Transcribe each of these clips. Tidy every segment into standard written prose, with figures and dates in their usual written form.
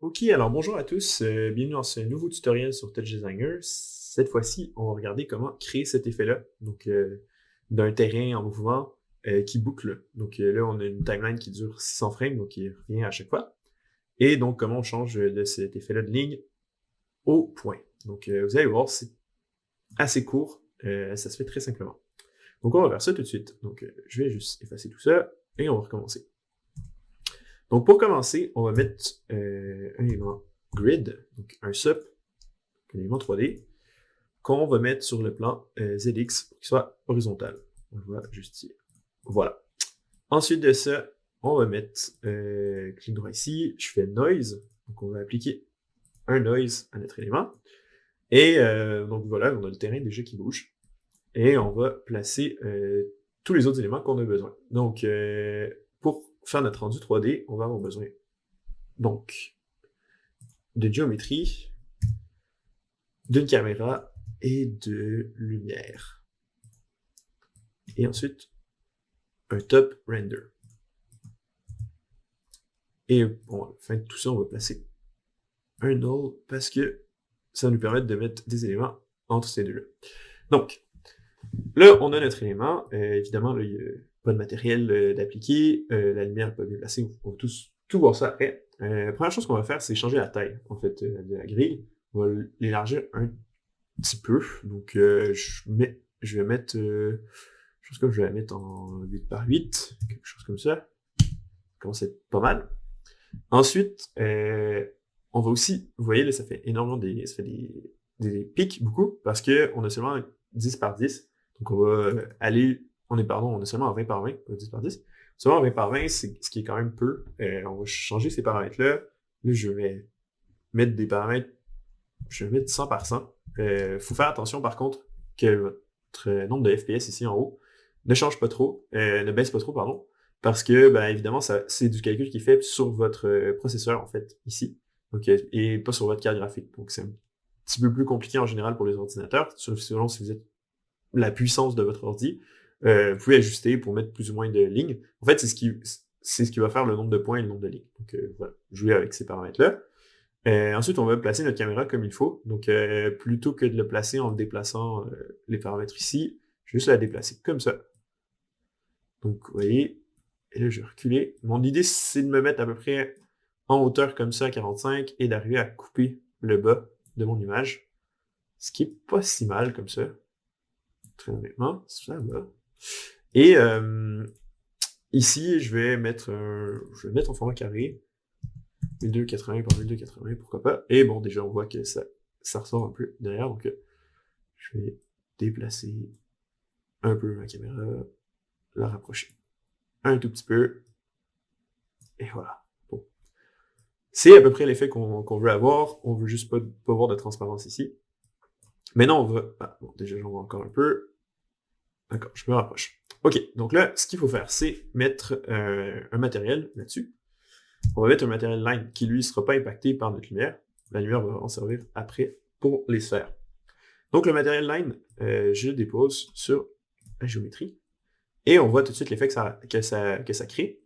Ok, alors bonjour à tous, bienvenue dans ce nouveau tutoriel sur Touch Designer. Cette fois-ci, on va regarder comment créer cet effet-là, donc d'un terrain en mouvement qui boucle. Donc là, on a une timeline qui dure 600 frames, donc qui revient à chaque fois. Et donc, comment on change de cet effet-là de ligne au point. Donc, vous allez voir, c'est assez court, ça se fait très simplement. Donc, on va faire ça tout de suite. Donc, je vais juste effacer tout ça et on va recommencer. Donc, pour commencer, on va mettre un élément grid, donc un sup, un élément 3D, qu'on va mettre sur le plan ZX pour qu'il soit horizontal. On le voit juste ici. Voilà. Ensuite de ça, on va mettre, clic droit ici, je fais noise, donc on va appliquer un noise à notre élément. Et donc voilà, on a le terrain déjà qui bouge. Et on va placer tous les autres éléments qu'on a besoin. Donc, pour faire notre rendu 3D, on va avoir besoin donc de géométrie, d'une caméra et de lumière. Et ensuite, un top render. Et bon, à la fin de tout ça, on va placer un null parce que ça va nous permettre de mettre des éléments entre ces deux-là. Donc, là, on a notre élément. Évidemment, là, il n'y a pas de matériel d'appliquer. La lumière n'est pas bien placée. On va tout voir ça après. La première chose qu'on va faire, c'est changer la taille, en fait, de la grille. On va l'élargir un petit peu. Donc, je vais mettre, je pense que je vais la mettre en 8 par 8, quelque chose comme ça. Ça commence à être pas mal. Ensuite, on va aussi, vous voyez, là, ça fait énormément ça fait des pics, beaucoup, parce qu'on a seulement 10 par 10. Donc, on va on est seulement à 20 par 20, pas 10 par 10. Seulement à 20 par 20, c'est ce qui est quand même peu. On va changer ces paramètres-là. Là, je vais mettre des paramètres, je vais mettre 100 par 100. Faut faire attention, par contre, que votre nombre de FPS ici en haut ne change pas trop, ne baisse pas trop, pardon, parce que, ben, évidemment, c'est du calcul qui est fait sur votre processeur, en fait, ici, donc, et pas sur votre carte graphique. Donc, c'est un petit peu plus compliqué en général pour les ordinateurs, selon si vous êtes la puissance de votre ordi. Vous pouvez ajuster pour mettre plus ou moins de lignes. En fait, c'est ce qui va faire le nombre de points et le nombre de lignes. Donc, voilà, jouer avec ces paramètres-là. Ensuite, on va placer notre caméra comme il faut. Donc, plutôt que de le placer en déplaçant les paramètres ici, je vais juste la déplacer comme ça. Donc, vous voyez, et là, je vais reculer. Mon idée, c'est de me mettre à peu près en hauteur comme ça, à 45, et d'arriver à couper le bas de mon image. Ce qui est pas si mal comme ça. Très honnêtement, ça va. Et ici, je vais mettre en format carré. 1280 par 1280, pourquoi pas. Et bon, déjà, on voit que ça ressort un peu derrière, donc je vais déplacer un peu ma caméra, la rapprocher un tout petit peu, et voilà. Bon. C'est à peu près l'effet qu'on veut avoir. On veut juste pas voir de transparence ici. Maintenant, on va... Ah, bon, déjà, j'en vois encore un peu. D'accord, je me rapproche. Ok, donc là, ce qu'il faut faire, c'est mettre un matériel là-dessus. On va mettre un matériel line qui, lui, ne sera pas impacté par notre lumière. La lumière va en servir après pour les sphères. Donc, le matériel line, je le dépose sur la géométrie. Et on voit tout de suite l'effet que ça crée.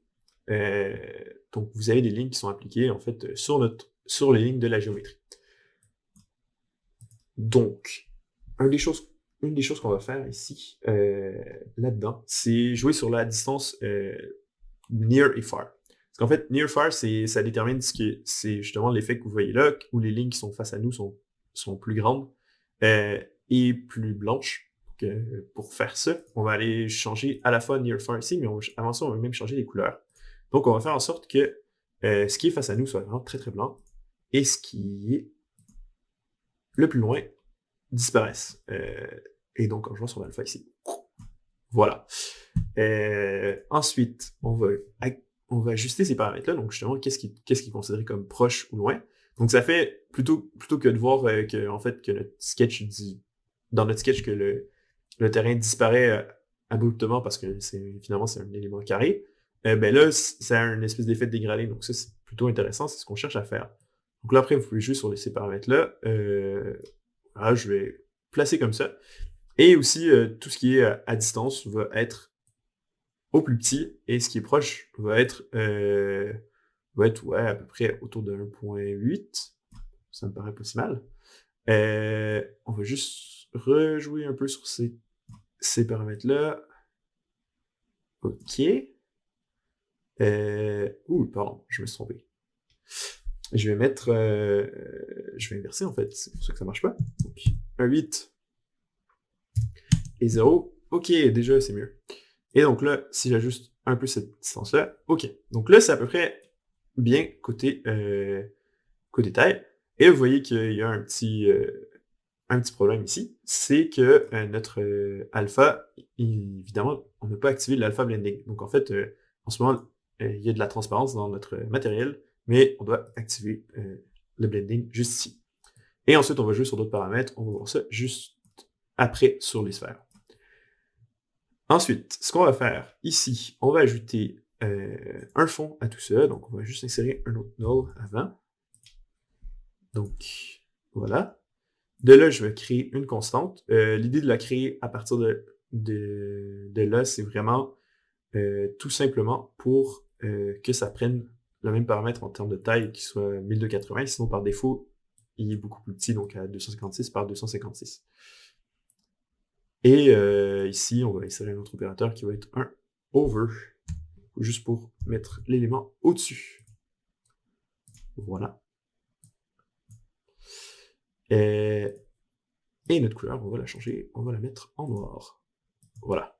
Donc, vous avez des lignes qui sont appliquées, en fait, sur les lignes de la géométrie. Donc, une des choses qu'on va faire ici, là-dedans, c'est jouer sur la distance near et far. Parce qu'en fait, near far, ça détermine c'est justement l'effet que vous voyez là, où les lignes qui sont face à nous sont plus grandes et plus blanches. Donc, pour faire ça, on va aller changer à la fois near far ici, mais avant ça, on va même changer les couleurs. Donc, on va faire en sorte que ce qui est face à nous soit vraiment très très blanc et ce qui est le plus loin disparaisse. Et donc, en jouant sur l'alpha ici. Voilà. Ensuite, on va ajuster ces paramètres-là. Donc, justement, qu'est-ce qui est considéré comme proche ou loin. Donc, ça fait, plutôt que de voir en fait, que notre sketch dit, dans notre sketch, que le terrain disparaît abruptement parce que finalement, c'est un élément carré, ben là, ça a une espèce d'effet de dégradé. Donc, ça, c'est plutôt intéressant. C'est ce qu'on cherche à faire. Donc là, après, vous pouvez jouer sur ces paramètres-là. Voilà, je vais placer comme ça. Et aussi, tout ce qui est à distance va être au plus petit, et ce qui est proche va va être ouais, à peu près autour de 1.8. Ça me paraît pas si mal. On va juste rejouer un peu sur ces paramètres-là. OK. Pardon, je me suis trompé. Je vais mettre... je vais inverser, en fait. C'est pour ça que ça marche pas. Donc, 1.8 et 0. OK, déjà, c'est mieux. Et donc là, si j'ajuste un peu cette distance-là, OK. Donc là, c'est à peu près bien côté taille. Et vous voyez qu'il y a un petit problème ici, c'est que notre alpha, évidemment, on n'a pas activé l'alpha blending. Donc en fait, en ce moment, il y a de la transparence dans notre matériel, mais on doit activer le blending juste ici. Et ensuite, on va jouer sur d'autres paramètres. On va voir ça juste après sur les sphères. Ensuite, ce qu'on va faire ici, on va ajouter un fond à tout ça. Donc on va juste insérer un autre null avant. Donc voilà. De là, je vais créer une constante. L'idée de la créer à partir de là, c'est vraiment tout simplement pour que ça prenne le même paramètre en termes de taille qui soit 1280. Sinon, par défaut, il est beaucoup plus petit, donc à 256 par 256. Et ici, on va insérer un autre opérateur qui va être un over, juste pour mettre l'élément au-dessus. Voilà. Et notre couleur, on va la changer, on va la mettre en noir. Voilà.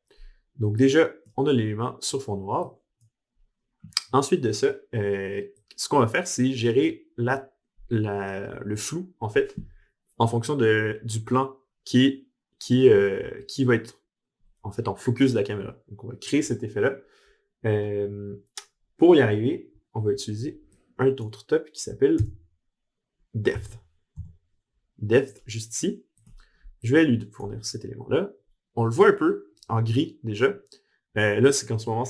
Donc déjà, on a l'élément sur fond noir. Ensuite de ça, ce qu'on va faire, c'est gérer le flou, en fait, en fonction du plan qui va être, en fait, en focus de la caméra. Donc on va créer cet effet-là. Pour y arriver, on va utiliser un autre top qui s'appelle Depth. Depth, juste ici. Je vais lui fournir cet élément-là. On le voit un peu en gris déjà. Là, c'est qu'en ce moment,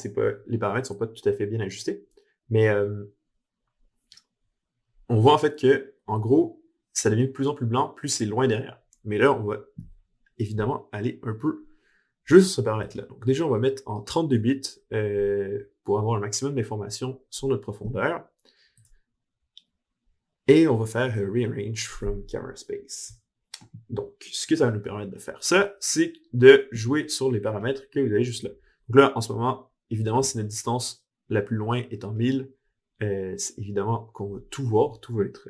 les paramètres ne sont pas tout à fait bien ajustés. Mais on voit en fait que, en gros, ça devient de plus en plus blanc, plus c'est loin derrière. Mais là, on va évidemment aller un peu juste sur ce paramètre-là. Donc déjà, on va mettre en 32 bits pour avoir un maximum d'informations sur notre profondeur. Et on va faire Rearrange from Camera Space. Donc, ce que ça va nous permettre de faire, ça, c'est de jouer sur les paramètres que vous avez juste là. Donc là, en ce moment, évidemment, si notre distance la plus loin est en 1000, c'est évidemment qu'on va tout voir, tout va être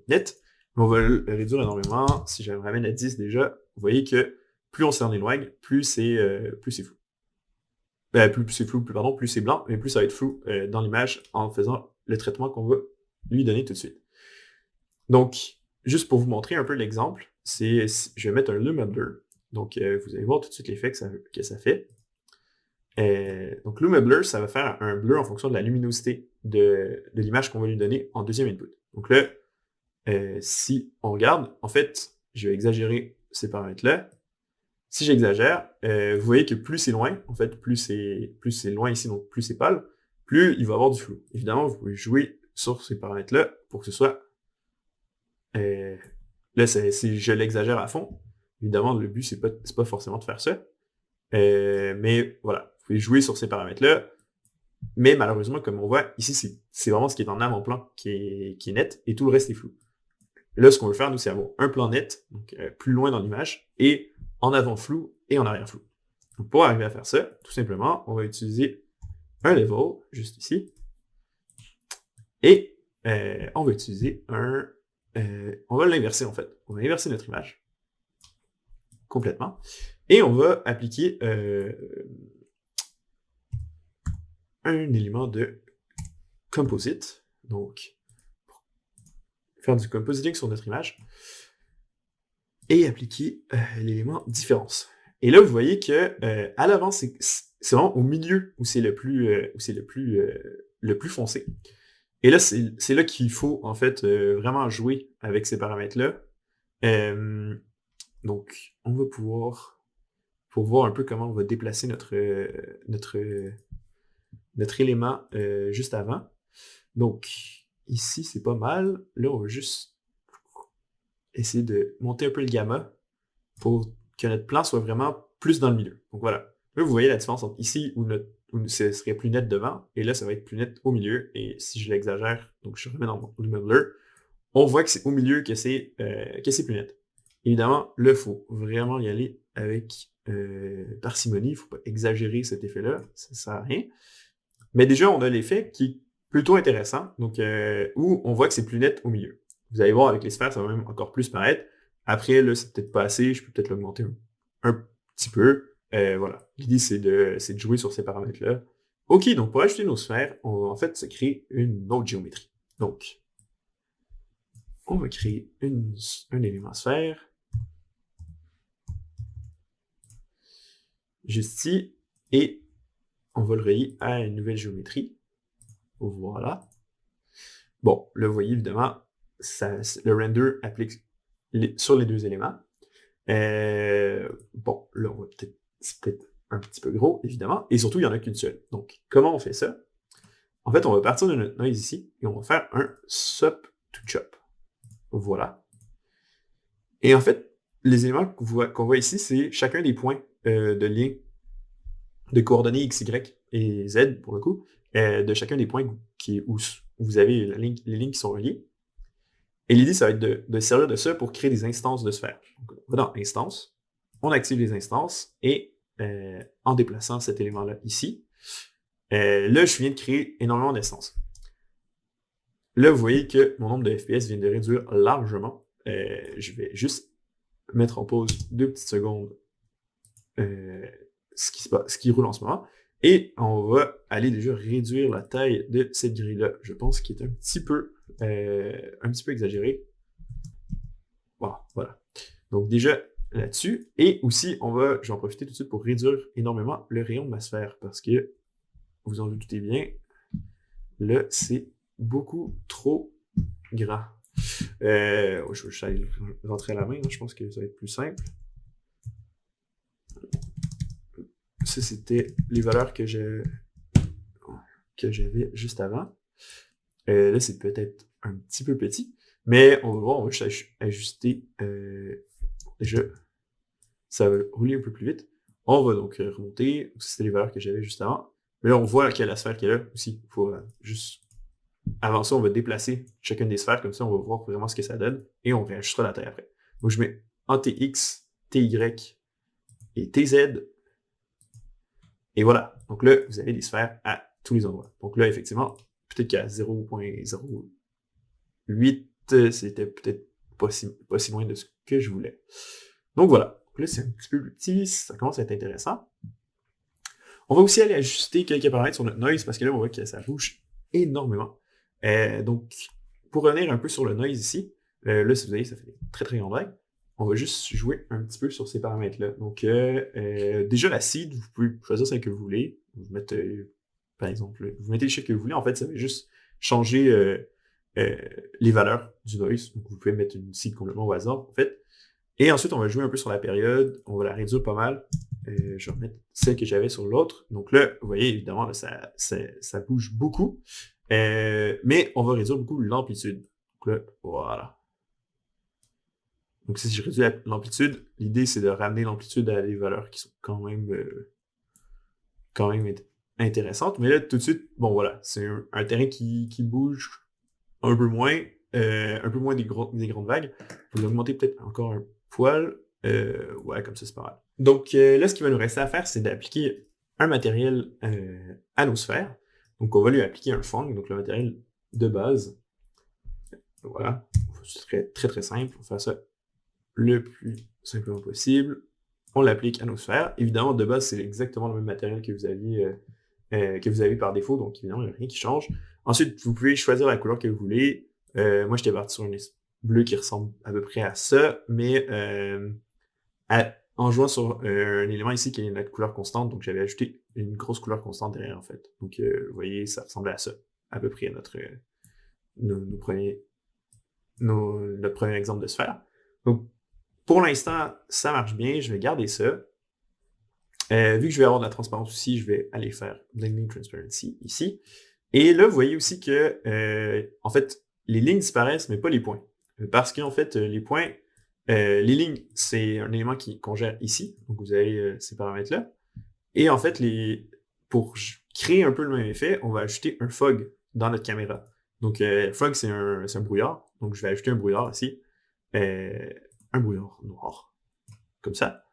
net. Mais on va le réduire énormément. Si je me ramène à 10 déjà, vous voyez que plus on s'en éloigne, plus c'est flou. Plus c'est blanc, mais plus ça va être flou dans l'image en faisant le traitement qu'on va lui donner tout de suite. Donc, juste pour vous montrer un peu l'exemple, je vais mettre un Lumebler. Donc, vous allez voir tout de suite l'effet que ça fait. Donc, Lumebler, ça va faire un bleu en fonction de la luminosité de l'image qu'on va lui donner en deuxième input. Donc là, si on regarde, en fait, je vais exagérer ces paramètres-là. Si j'exagère, vous voyez que plus c'est loin, en fait, plus c'est loin ici, donc plus c'est pâle, plus il va y avoir du flou. Évidemment, vous pouvez jouer sur ces paramètres-là pour que ce soit... là, si je l'exagère à fond, évidemment, le but, c'est pas forcément de faire ça. Mais voilà, vous pouvez jouer sur ces paramètres-là. Mais malheureusement, comme on voit, ici, c'est vraiment ce qui est en avant-plan qui est net, et tout le reste est flou. Là, ce qu'on veut faire, nous, c'est avoir un plan net, donc plus loin dans l'image, et en avant flou et en arrière flou. Donc, pour arriver à faire ça, tout simplement, on va utiliser un level, juste ici, et on va utiliser on va l'inverser, en fait. On va inverser notre image complètement, et on va appliquer un élément de composite, donc faire du compositing sur notre image, et appliquer l'élément différence. Et là, vous voyez que à l'avant, c'est vraiment au milieu où c'est le plus foncé. Et là, c'est là qu'il faut en fait vraiment jouer avec ces paramètres-là. Donc, on va pouvoir, pour voir un peu comment on va déplacer notre élément juste avant. Donc, ici, c'est pas mal. Là, on va juste essayer de monter un peu le gamma pour que notre plan soit vraiment plus dans le milieu. Donc voilà. Là, vous voyez la différence entre ici où notre ce serait plus net devant, et là, ça va être plus net au milieu, et si je l'exagère, donc je remets dans mon remodeler, on voit que c'est au milieu que c'est plus net. Évidemment, là, il faut vraiment y aller avec parcimonie, il ne faut pas exagérer cet effet-là, ça ne sert à rien. Mais déjà, on a l'effet qui est plutôt intéressant, donc où on voit que c'est plus net au milieu. Vous allez voir, avec les sphères, ça va même encore plus paraître. Après, là, c'est peut-être pas assez, je peux peut-être l'augmenter un petit peu. Voilà. L'idée, c'est de jouer sur ces paramètres-là. OK, donc pour ajouter nos sphères, on va en fait se créer une autre géométrie. Donc, on va créer un élément sphère. Juste ici. Et on va le relier à une nouvelle géométrie. Voilà. Bon, là, vous voyez, évidemment, le render applique sur les deux éléments. Bon, là, c'est peut-être un petit peu gros, évidemment. Et surtout, il n'y en a qu'une seule. Donc, comment on fait ça? En fait, on va partir de notre noise ici et on va faire un sup to chop. Voilà. Et en fait, les éléments qu'on voit ici, c'est chacun des points de lien de coordonnées x, y et z, pour le coup, de chacun des points où vous avez les lignes qui sont reliées. Et l'idée, ça va être de servir de ça pour créer des instances de sphères. Donc, on va dans Instances, on active les instances, et en déplaçant cet élément-là ici, là, je viens de créer énormément d'instances. Là, vous voyez que mon nombre de FPS vient de réduire largement. Je vais juste mettre en pause 2 petites secondes ce qui roule en ce moment. Et on va aller déjà réduire la taille de cette grille-là. Je pense qu'il est un petit peu exagéré. Bon, voilà. Donc déjà là-dessus. Et aussi, je vais en profiter tout de suite pour réduire énormément le rayon de ma sphère. Parce que, vous en doutez bien, là, c'est beaucoup trop grand. Je vais aller rentrer à la main, hein, je pense que ça va être plus simple. Ça, c'était les valeurs que j'avais juste avant. Là, c'est peut-être un petit peu petit, mais on va voir, on va juste ajuster. Déjà, ça va rouler un peu plus vite. On va donc remonter. C'était les valeurs que j'avais juste avant. Mais là, on voit qu'il y a la sphère qui est là aussi. Il faut juste... Avant ça, on va déplacer chacune des sphères, comme ça, on va voir vraiment ce que ça donne, et on réajustera la taille après. Donc, je mets en TX, TY et TZ. Et voilà. Donc là, vous avez des sphères à tous les endroits. Donc là, effectivement, peut-être qu'à 0.08, c'était peut-être pas si loin de ce que je voulais. Donc voilà. Donc là, c'est un petit peu plus petit. Ça commence à être intéressant. On va aussi aller ajuster quelques paramètres sur notre noise, parce que là, on voit que ça bouge énormément. Donc, pour revenir un peu sur le noise ici, là, si vous voyez, ça fait des très très grandes vagues. On va juste jouer un petit peu sur ces paramètres-là. Donc, déjà, la seed, vous pouvez choisir celle que vous voulez. Vous mettez, par exemple, vous mettez le chiffre que vous voulez. En fait, ça va juste changer les valeurs du noise. Donc, vous pouvez mettre une seed complètement au hasard, en fait. Et ensuite, on va jouer un peu sur la période. On va la réduire pas mal. Je vais remettre celle que j'avais sur l'autre. Donc là, vous voyez, évidemment, là, ça bouge beaucoup. Mais on va réduire beaucoup l'amplitude. Donc là, voilà. Donc si je réduis l'amplitude, l'idée c'est de ramener l'amplitude à des valeurs qui sont quand même intéressantes. Mais là, tout de suite, bon voilà, c'est un terrain qui bouge un peu moins des grandes vagues. Vous l'augmentez peut-être encore un poil. Ouais, comme ça, c'est pas mal. Donc là, ce qui va nous rester à faire, c'est d'appliquer un matériel à nos sphères. Donc on va lui appliquer un fang, donc le matériel de base. Voilà, c'est très très très simple. On fait ça le plus simplement possible. On l'applique à nos sphères. Évidemment, de base, c'est exactement le même matériel que vous avez par défaut, donc évidemment, il n'y a rien qui change. Ensuite, vous pouvez choisir la couleur que vous voulez. Moi, j'étais parti sur un bleu qui ressemble à peu près à ça, mais en jouant sur un élément ici qui est notre couleur constante, donc j'avais ajouté une grosse couleur constante derrière, en fait. Donc, vous voyez, ça ressemblait à ça, à peu près à notre premier exemple de sphère. Donc, pour l'instant, ça marche bien, je vais garder ça. Vu que je vais avoir de la transparence aussi, je vais aller faire Blending Transparency ici. Et là, vous voyez aussi que, en fait, les lignes disparaissent, mais pas les points. Parce qu'en fait, les points, les lignes, c'est un élément qu'on gère ici. Donc, vous avez ces paramètres-là. Et en fait, pour créer un peu le même effet, on va ajouter un fog dans notre caméra. Donc, fog, c'est un brouillard. Donc, je vais ajouter un brouillard ici. Un brouillard noir. Comme ça.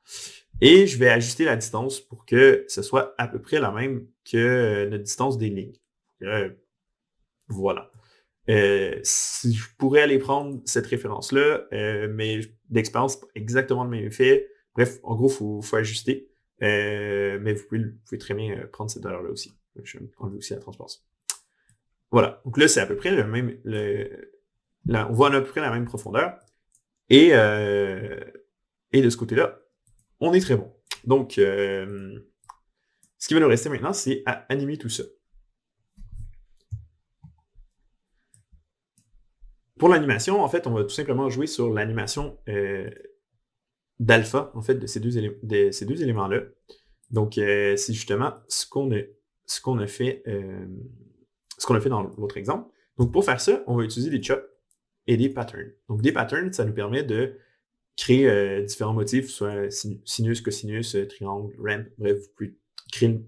Et je vais ajuster la distance pour que ce soit à peu près la même que notre distance des lignes. Voilà. Si je pourrais aller prendre cette référence-là, mais d'expérience, pas exactement le même effet. Bref, en gros, faut ajuster. Mais vous pouvez très bien prendre cette valeur-là aussi. Je vais enlever aussi la transparence. Voilà. Donc là, c'est à peu près le même. On voit à peu près la même profondeur. Et de ce côté-là, on est très bon. Donc, ce qui va nous rester maintenant, c'est à animer tout ça. Pour l'animation, en fait, on va tout simplement jouer sur l'animation d'alpha, en fait, de ces deux éléments-là. Donc, c'est justement ce qu'on a fait dans l'autre exemple. Donc, pour faire ça, on va utiliser des chops et des patterns. Donc, des patterns, ça nous permet de créer différents motifs, soit sinus, cosinus, triangle, ramp. Bref, vous pouvez créer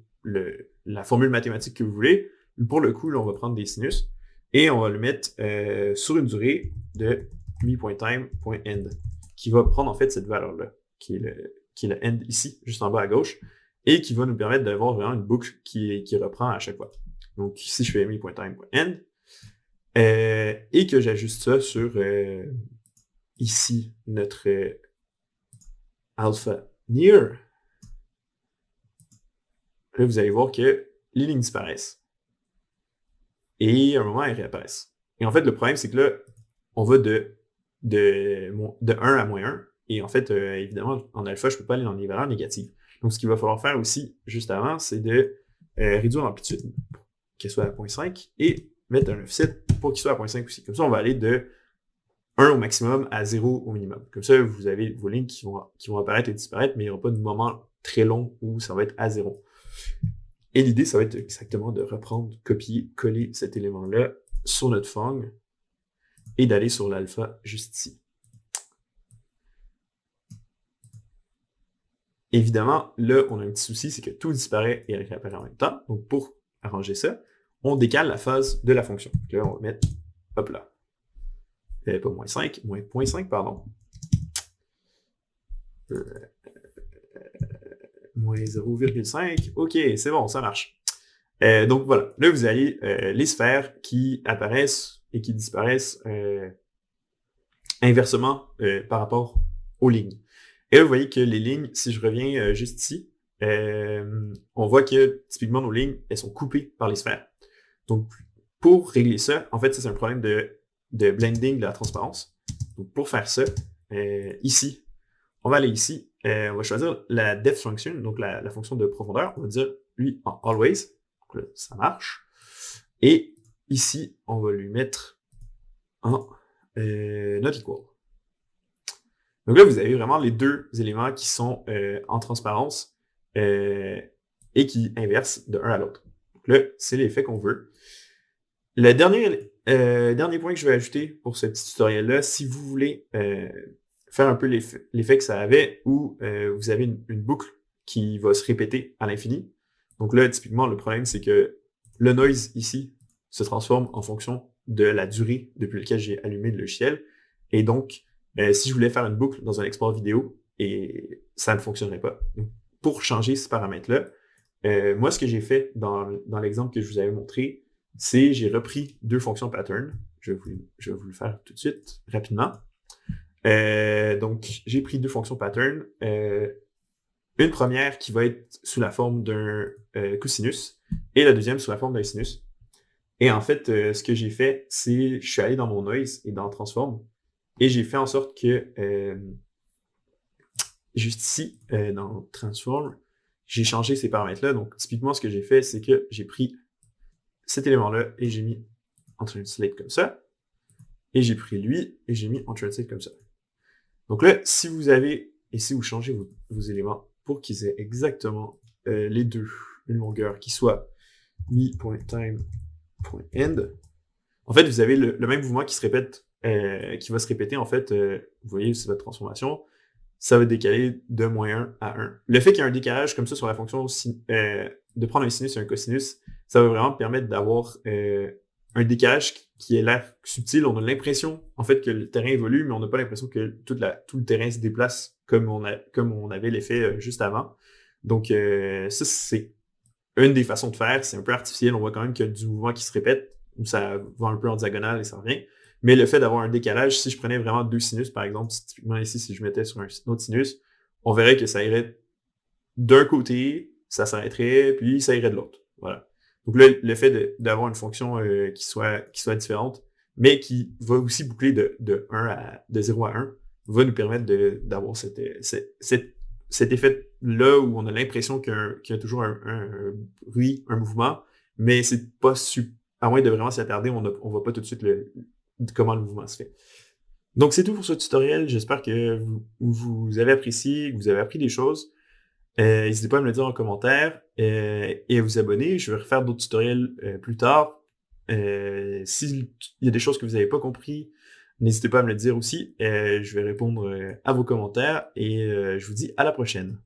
la formule mathématique que vous voulez. Pour le coup, là, on va prendre des sinus et on va le mettre sur une durée de mi.time.end qui va prendre en fait cette valeur-là, qui est le end ici, juste en bas à gauche, et qui va nous permettre d'avoir vraiment une boucle qui reprend à chaque fois. Donc ici, je fais mi.time.end et que j'ajuste ça sur ici notre alpha near. Là, vous allez voir que les lignes disparaissent. Et à un moment, elles réapparaissent. Et en fait, le problème, c'est que là, on va de 1 à -1. Et en fait, évidemment, en alpha, je ne peux pas aller dans les valeurs négatives. Donc, ce qu'il va falloir faire aussi, juste avant, c'est de réduire l'amplitude pour qu'elle soit à 0.5 et mettre un offset pour qu'il soit à 0.5 aussi. Comme ça, on va aller de 1 au maximum à 0 au minimum. Comme ça, vous avez vos lignes qui vont apparaître et disparaître, mais il n'y aura pas de moment très long où ça va être à 0. Et l'idée, ça va être exactement de reprendre, copier, coller cet élément-là sur notre fong et d'aller sur l'alpha juste ici. Évidemment, là, on a un petit souci, c'est que tout disparaît et réapparaît en même temps. Donc, pour arranger ça, on décale la phase de la fonction. Donc là, on va mettre, hop là, pas -5, -0.5, pardon. -0,5. OK, c'est bon, ça marche. Donc voilà, là vous avez les sphères qui apparaissent et qui disparaissent inversement par rapport aux lignes. Et là, vous voyez que les lignes, si je reviens juste ici, on voit que typiquement nos lignes, elles sont coupées par les sphères. Donc pour régler ça, en fait, ça c'est un problème de blending de la transparence. Donc pour faire ça, ici, on va aller ici, on va choisir la depth function, donc la fonction de profondeur. On va dire lui en always. Donc là, ça marche. Et ici, on va lui mettre en not equal. Donc là, vous avez vraiment les deux éléments qui sont en transparence et qui inversent de un à l'autre. Donc là, c'est l'effet qu'on veut. Le dernier point que je vais ajouter pour ce petit tutoriel-là, si vous voulez faire un peu l'effet que ça avait, où vous avez une boucle qui va se répéter à l'infini. Donc là, typiquement, le problème, c'est que le noise ici se transforme en fonction de la durée depuis laquelle j'ai allumé le logiciel. Et donc, si je voulais faire une boucle dans un export vidéo, et ça ne fonctionnerait pas. Donc, pour changer ce paramètre-là, moi, ce que j'ai fait dans l'exemple que je vous avais montré, c'est j'ai repris deux fonctions pattern. Je vais vous le faire tout de suite, rapidement. Donc, j'ai pris deux fonctions pattern. Une première qui va être sous la forme d'un cosinus et la deuxième sous la forme d'un sinus. Et en fait, ce que j'ai fait, c'est je suis allé dans mon noise et dans transform et j'ai fait en sorte que juste ici, dans transform, j'ai changé ces paramètres-là. Donc, typiquement, ce que j'ai fait, c'est que j'ai pris cet élément-là et j'ai mis en translate comme ça. Et j'ai pris lui et j'ai mis en translate comme ça. Donc là, si vous avez, et si vous changez vos éléments pour qu'ils aient exactement les deux, une longueur qui soit mi.time.end, en fait, vous avez le même mouvement qui se répète, qui va se répéter, en fait, vous voyez, c'est votre transformation, ça va décaler de -1 à 1. Le fait qu'il y ait un décalage comme ça sur la fonction de prendre un sinus et un cosinus, ça va vraiment permettre d'avoir un décalage qui est l'air subtil. On a l'impression, en fait, que le terrain évolue, mais on n'a pas l'impression que tout le terrain se déplace comme on avait l'effet juste avant. Donc, ça, c'est une des façons de faire. C'est un peu artificiel. On voit quand même qu'il y a du mouvement qui se répète, où ça va un peu en diagonale et ça revient. Mais le fait d'avoir un décalage, si je prenais vraiment deux sinus, par exemple, typiquement ici, si je mettais sur un autre sinus, on verrait que ça irait d'un côté, ça s'arrêterait, puis ça irait de l'autre. Voilà. Donc là, le fait d'avoir une fonction qui soit différente, mais qui va aussi boucler de 0 à 1, va nous permettre d'avoir cet effet-là où on a l'impression qu'il y a toujours un bruit, un mouvement, mais c'est pas à moins de vraiment s'y attarder, on voit pas tout de suite comment le mouvement se fait. Donc c'est tout pour ce tutoriel, j'espère que vous avez apprécié, que vous avez appris des choses. N'hésitez pas à me le dire en commentaire et à vous abonner. Je vais refaire d'autres tutoriels plus tard. S'il y a des choses que vous n'avez pas compris, n'hésitez pas à me le dire aussi. Je vais répondre à vos commentaires et je vous dis à la prochaine.